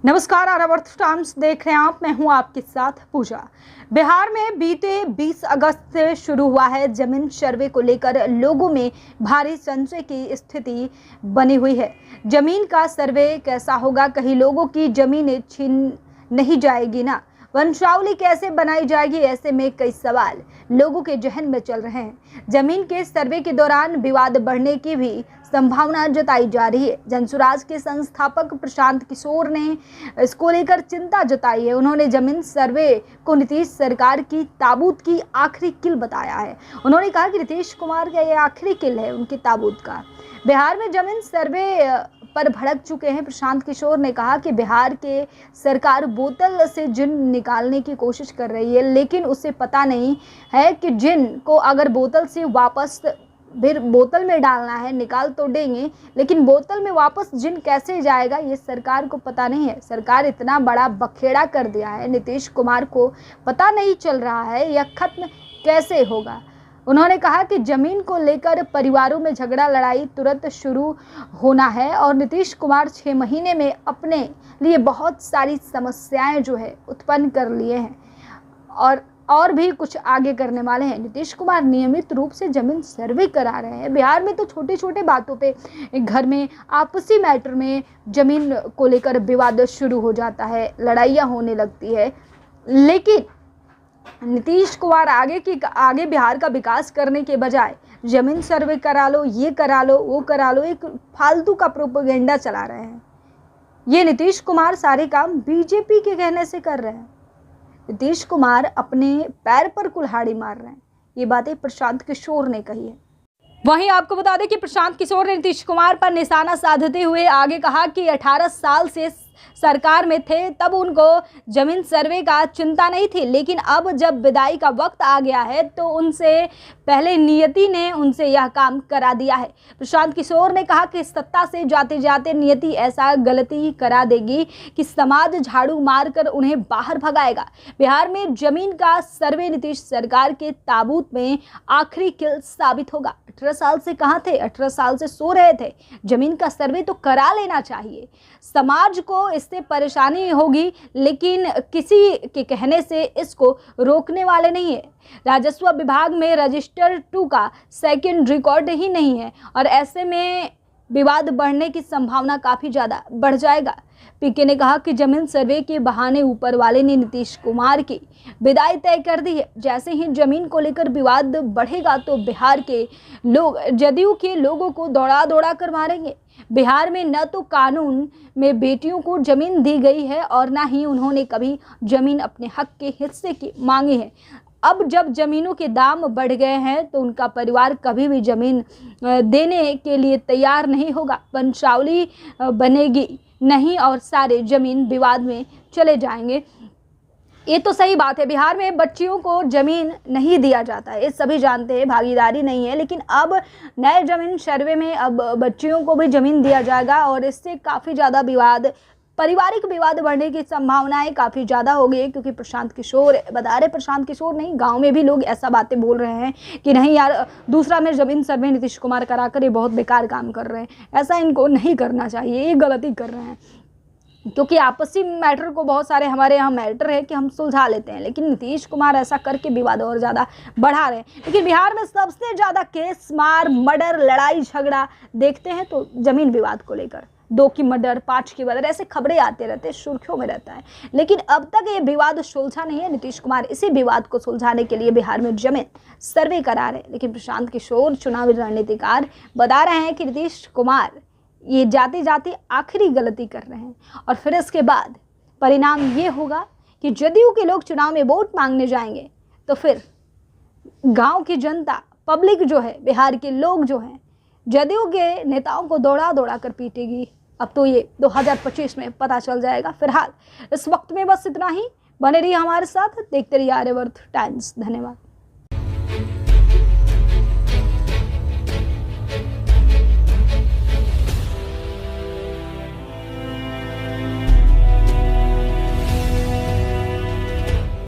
नमस्कार, आर्यावर्त टाइम्स देख रहे हैं आप। मैं हूं आपके साथ पूजा। बिहार में बीते 20 अगस्त से शुरू हुआ है जमीन सर्वे को लेकर लोगों में भारी संशय की स्थिति बनी हुई है। जमीन का सर्वे कैसा होगा? कहीं लोगों की जमीन छीन नहीं जाएगी ना? वंशावली कैसे बनाई जाएगी? ऐसे में कई सवाल लोगों के जहन में चल रहे हैं। जमीन के सर्वे के दौरान विवाद बढ़ने की भी संभावना जताई जा रही है। जनसुराज के संस्थापक प्रशांत किशोर ने इसको लेकर चिंता जताई है। उन्होंने जमीन सर्वे को नीतीश सरकार की ताबूत की आखिरी किल बताया है। उन्होंने कहा कि नीतीश कुमार का यह आखिरी किल है उनकी ताबूत का। बिहार में जमीन सर्वे पर भड़क चुके हैं। प्रशांत किशोर ने कहा कि बिहार के सरकार बोतल से जिन निकालने की कोशिश कर रही है, लेकिन उसे पता नहीं है कि जिन को अगर बोतल से वापस फिर बोतल में डालना है, निकाल तो देंगे, लेकिन बोतल में वापस जिन कैसे जाएगा ये सरकार को पता नहीं है। सरकार इतना बड़ा बखेड़ा कर दिया है, नीतीश कुमार को पता नहीं चल रहा है यह खत्म कैसे होगा। उन्होंने कहा कि जमीन को लेकर परिवारों में झगड़ा लड़ाई तुरंत शुरू होना है और नीतीश कुमार 6 महीने में अपने लिए बहुत सारी समस्याएं जो है उत्पन्न कर लिए हैं और भी कुछ आगे करने वाले हैं। नीतीश कुमार नियमित रूप से जमीन सर्वे करा रहे हैं। बिहार में तो छोटे छोटे बातों पे घर में आपसी मैटर में जमीन को लेकर विवाद शुरू हो जाता है, लड़ाइयाँ होने लगती है। लेकिन नीतीश कुमार आगे बिहार का विकास करने के बजाय जमीन सर्वे करा लो, ये करा लो, वो करा लो, एक फालतू का प्रोपेगेंडा चला रहे हैं। ये नीतीश कुमार सारे काम बीजेपी के कहने से कर रहे हैं। नीतीश कुमार अपने पैर पर कुल्हाड़ी मार रहे हैं। ये बातें प्रशांत किशोर ने कही है। वहीं आपको बता दें कि प्रशांत किशोर ने नीतीश कुमार पर निशाना साधते हुए आगे कहा कि 18 साल से सरकार में थे तब उनको जमीन सर्वे का चिंता नहीं थी, लेकिन अब जब विदाई का वक्त आ गया है तो उनसे पहले नियति ने उनसे यह काम करा दिया है। प्रशांत किशोर ने कहा कि सत्ता से जाते जाते नियति ऐसा गलती करा देगी कि समाज झाड़ू मारकर उन्हें बाहर भगाएगा। बिहार में जमीन का सर्वे नीतीश सरकार के ताबूत में आखिरी किल साबित होगा। 18 साल से कहाँ थे? 18 साल से सो रहे थे। जमीन का सर्वे तो करा लेना चाहिए। समाज को इससे परेशानी होगी, लेकिन किसी के कहने से इसको रोकने वाले नहीं है। राजस्व विभाग में रजिस्टर 2 का सेकंड रिकॉर्ड ही नहीं है और ऐसे में विवाद बढ़ने की संभावना काफ़ी ज़्यादा बढ़ जाएगा। पीके ने कहा कि जमीन सर्वे के बहाने ऊपर वाले ने नीतीश कुमार की विदाई तय कर दी है। जैसे ही जमीन को लेकर विवाद बढ़ेगा तो बिहार के लोग जदयू के लोगों को दौड़ा दौड़ा कर मारेंगे। बिहार में न तो कानून में बेटियों को जमीन दी गई है और न ही उन्होंने कभी जमीन अपने हक के हिस्से की मांगी है। अब जब जमीनों के दाम बढ़ गए हैं तो उनका परिवार कभी भी जमीन देने के लिए तैयार नहीं होगा। वंशावली बनेगी नहीं और सारे जमीन विवाद में चले जाएंगे। ये तो सही बात है, बिहार में बच्चियों को जमीन नहीं दिया जाता है, ये सभी जानते हैं, भागीदारी नहीं है। लेकिन अब नए जमीन सर्वे में अब बच्चियों को भी जमीन दिया जाएगा और इससे काफ़ी ज़्यादा पारिवारिक विवाद बढ़ने की संभावनाएं काफ़ी ज़्यादा हो गई है। क्योंकि प्रशांत किशोर बता रहे, प्रशांत किशोर नहीं, गांव में भी लोग ऐसा बातें बोल रहे हैं कि नहीं यार, दूसरा में जमीन सर्वे नीतीश कुमार कराकर ये बहुत बेकार काम कर रहे हैं, ऐसा इनको नहीं करना चाहिए, ये गलती कर रहे हैं। क्योंकि आपसी मैटर को बहुत सारे हमारे यहाँ मैटर है कि हम सुलझा लेते हैं, लेकिन नीतीश कुमार ऐसा करके विवाद और ज़्यादा बढ़ा रहे हैं। लेकिन बिहार में सबसे ज़्यादा केस, मार, मर्डर, लड़ाई झगड़ा देखते हैं तो ज़मीन विवाद को लेकर 2 की मर्डर, 5 की मर्डर, ऐसे खबरें आते रहते हैं, सुर्खियों में रहता है। लेकिन अब तक ये विवाद सुलझा नहीं है। नीतीश कुमार इसी विवाद को सुलझाने के लिए बिहार में जमीन सर्वे करा रहे हैं। लेकिन प्रशांत किशोर चुनावी रणनीतिकार बता रहे हैं कि नीतीश कुमार ये जाते जाते आखिरी गलती कर रहे हैं और फिर इसके बाद परिणाम ये होगा कि जदयू के लोग चुनाव में वोट मांगने जाएंगे तो फिर गांव की जनता, पब्लिक जो है, बिहार के लोग जो हैं, जदयू के नेताओं को दौड़ा दौड़ा कर पीटेगी। अब तो ये 2025 में पता चल जाएगा। फिलहाल इस वक्त में बस इतना ही। बने रहिए हमारे साथ, देखते रहिए आर्यावर्त टाइम्स। धन्यवाद।